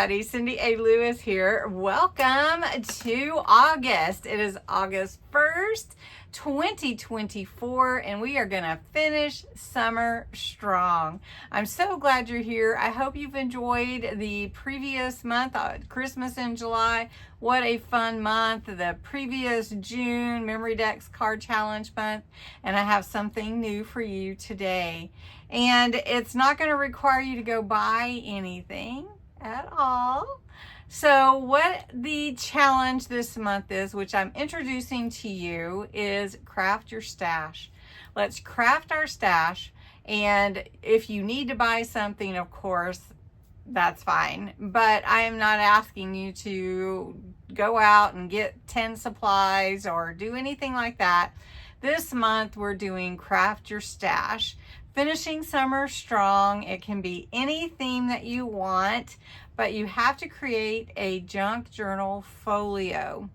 everybody. Cindy A. Lewis here. Welcome to August. It is August 1st, 2024, and we are going to finish summer strong. I'm so glad you're here. I hope you've enjoyed the previous month, Christmas in July. What a fun month. The previous June Memory Decks Card Challenge month, and I have something new for you today. And it's not going to require you to go buy anything at all. So what the challenge this month is, which I'm introducing to you, is craft your stash. Let's craft our stash. And if you need to buy something, of course, that's fine. But I am not asking you to go out and get 10 supplies or do anything like that. This month we're doing craft your stash. Finishing summer strong. It can be any theme that you want, but you have to create a junk journal folio.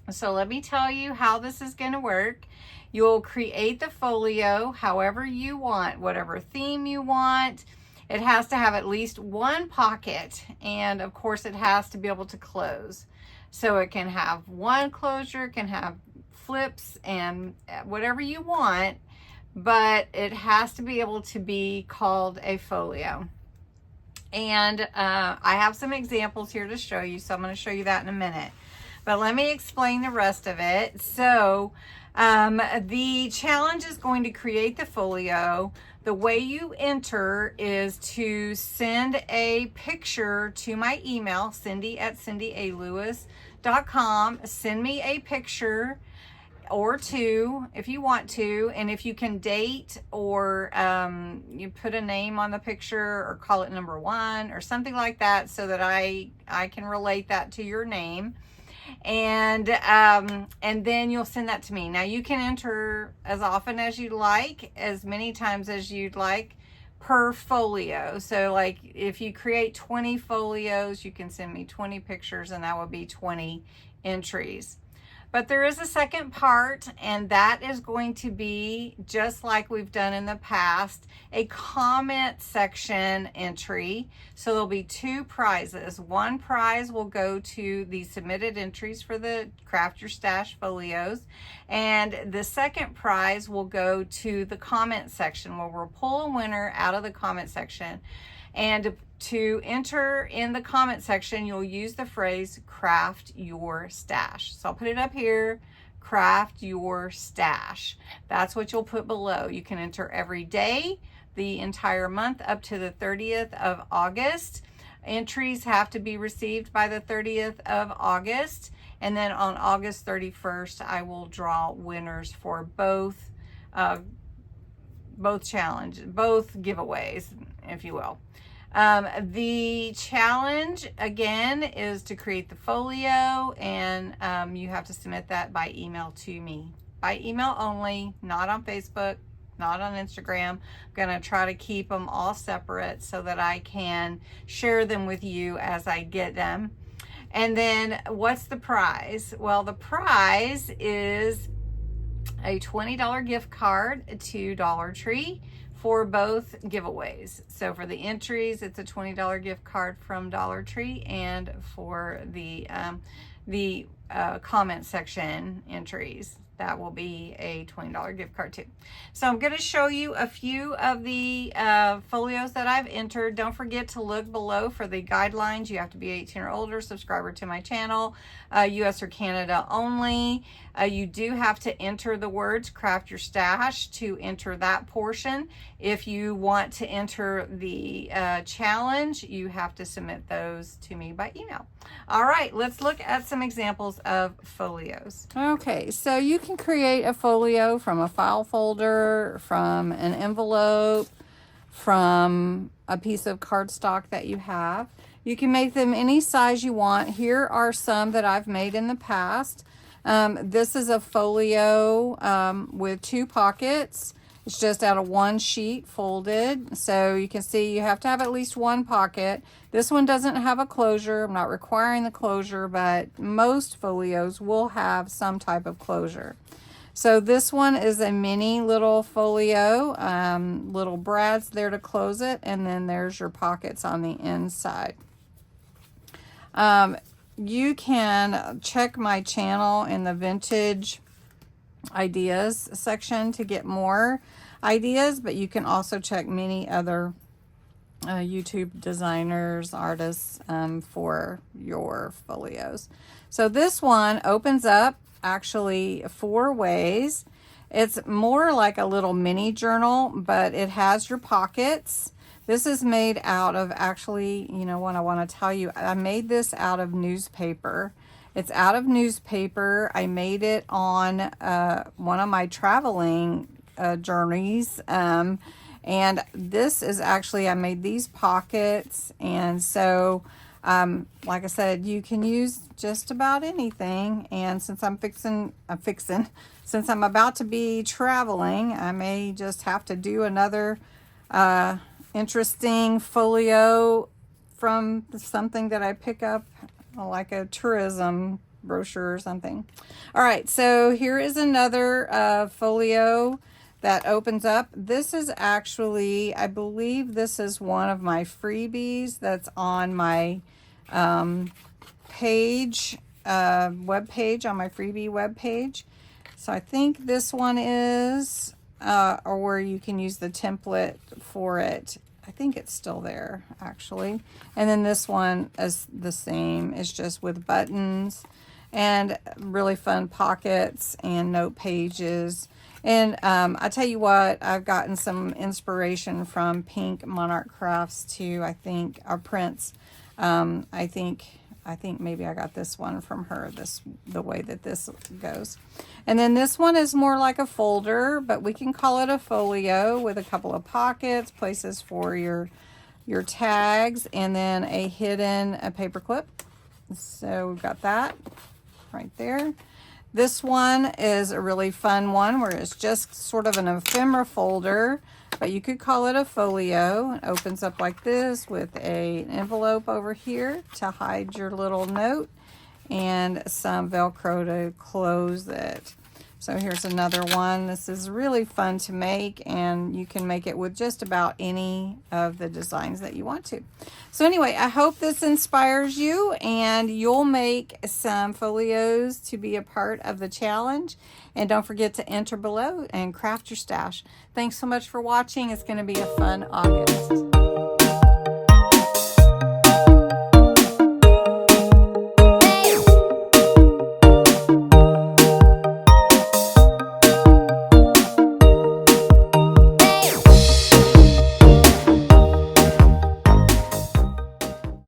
So let me tell you how this is going to work. You'll create the folio however you want, whatever theme you want. It has to have at least one pocket, and of course it has to be able to close. So it can have one closure, it can have flips and whatever you want, but it has to be able to be called a folio. And I have some examples here to show you, so I'm going to show you that in a minute. But let me explain the rest of it. So the challenge is going to create the folio. The way you enter is to send a picture to my email, cindy@cindyalewis.com. Send me a picture or two if you want to, and if you can date or you put a name on the picture or call it number 1 or something like that, so that I can relate that to your name, and then you'll send that to me. Now you can enter as often as you'd like, as many times as you'd like per folio. So like if you create 20 folios, you can send me 20 pictures, and that would be 20 entries. But there is a second part, and that is going to be, just like we've done in the past, a comment section entry. So there'll be 2 prizes. One prize will go to the submitted entries for the Craft Your Stash folios, and the second prize will go to the comment section, where we'll pull a winner out of the comment section. And to enter in the comment section, you'll use the phrase craft your stash. So I'll put it up here, craft your stash. That's what you'll put below. You can enter every day, the entire month up to the 30th of August. Entries have to be received by the 30th of August. And then on August 31st, I will draw winners for both giveaways, if you will. The challenge again is to create the folio, and you have to submit that by email to me. By email only, not on Facebook, not on Instagram. I'm going to try to keep them all separate so that I can share them with you as I get them. And then what's the prize? Well, the prize is a $20 gift card to Dollar Tree for both giveaways. So for the entries, it's a $20 gift card from Dollar Tree, and for the comment section entries, that will be a $20 gift card too. So I'm going to show you a few of the folios that I've entered. Don't forget to look below for the guidelines. You have to be 18 or older, subscriber to my channel, US or Canada only. You do have to enter the words craft your stash to enter that portion. If you want to enter the challenge, you have to submit those to me by email. All right, let's look at some examples of folios. Okay, so you can create a folio from a file folder, from an envelope, from a piece of cardstock that you have. You can make them any size you want. Here are some that I've made in the past. This is a folio with 2 pockets. It's just out of 1 sheet folded. So you can see you have to have at least 1 pocket. This one doesn't have a closure. I'm not requiring the closure, but most folios will have some type of closure. So this one is a mini little folio, little brads there to close it, and then there's your pockets on the inside. You can check my channel in the vintage ideas section to get more ideas, but you can also check many other YouTube designers, artists for your folios. So this one opens up actually 4 ways. It's more like a little mini journal, but it has your pockets. This is made out of, actually, you know what I want to tell you, I made this out of newspaper. It's out of newspaper. I made it on one of my traveling journeys. And this is actually, I made these pockets. And so, like I said, you can use just about anything. And since since I'm about to be traveling, I may just have to do another interesting folio from something that I pick up, like a tourism brochure or something. All right, so here is another folio that opens up. This is actually, I believe this is one of my freebies that's on my page, web page, on my freebie web page. So I think this one is, or where you can use the template for it. I think it's still there, actually. And then this one is the same. It's just with buttons and really fun pockets and note pages. And I tell you what, I've gotten some inspiration from Pink Monarch Crafts too. I think our prints. I think maybe I got this one from her. The way that this goes. And then this one is more like a folder, but we can call it a folio with a couple of pockets, places for your tags, and then a hidden paper clip. So we've got that right there. This one is a really fun one where it's just sort of an ephemera folder, but you could call it a folio. It opens up like this with an envelope over here to hide your little note and some Velcro to close it. So here's another one. This is really fun to make, and you can make it with just about any of the designs that you want to. So anyway, I hope this inspires you and you'll make some folios to be a part of the challenge. And don't forget to enter below and craft your stash. Thanks so much for watching. It's going to be a fun August.